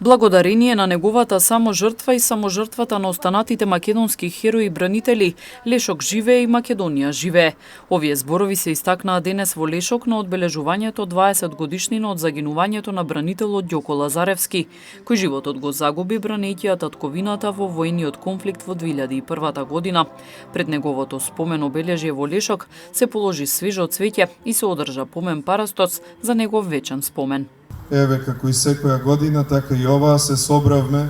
Благодарение на неговата саможртва и саможртвата на останатите македонски херои и бранители, Лешок живее и Македонија живее. Овие зборови се истакнаа денес во Лешок на одбележувањето 20 годишнина од загинувањето на бранителот Ѓоко Лазаревски, кој животот го загуби бранејќи ја татковината во војниот конфликт во 2001 година. Пред неговото спомен обележје во Лешок се положи свежо цвеќе и се одржа помен парастоц за негов вечен спомен. Еве, како и секоја година, така и оваа се собравме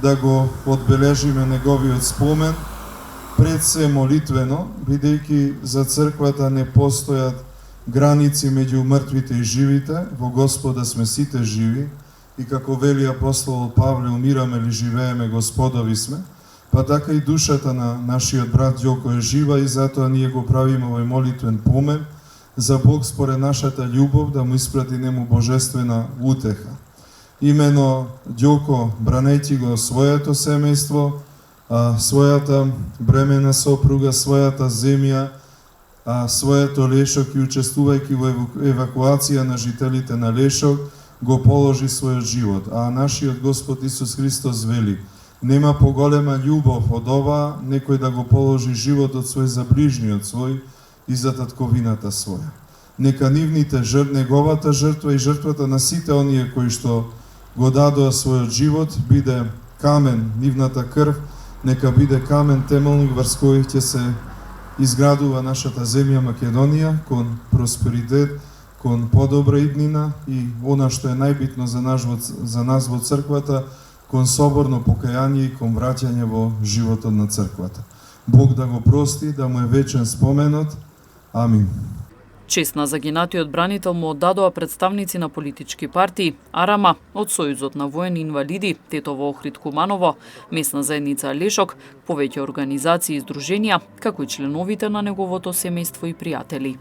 да го одбележиме неговиот спомен, пред се молитвено, бидејќи за црквата не постојат граници меѓу мртвите и живите, во Господа сме сите живи, и како вели апостол Павле, умираме ли живееме, Господови сме, па така и душата на нашиот брат Ѓоко е жива и затоа ние го правиме овој молитвен помен, за Бог според нашата љубов да му испрати нему божествена утеха. Имено Ѓоко, бранејќи го своето семејство, својата бремена сопруга, својата земја, своето Лешок и учествувајќи во евакуација на жителите на Лешок, го положи својот живот. А нашиот Господ Исус Христос вели: нема поголема љубов од ова некој да го положи животот свој за ближниот свој и за татковината своја. Нека нивните неговата жртва и жртвата на сите оние кои што го дадоа својот живот биде камен, нивната крв нека биде камен темелник врз кој ќе се изградува нашата земја Македонија кон просперитет, кон подобра иднина и она што е најбитно за нас во црквата, кон соборно покаяние и кон враќање во животот на црквата. Бог да го прости, да му е вечен споменот. Амин. Чест на загинатиот бранител му оддадоа представници на политички партии, Арама, од Сојузот на воени инвалиди, Тетово Охрид Куманово, местна заедница Лешок, повеќе организации и здруженија, како и членовите на неговото семејство и пријатели.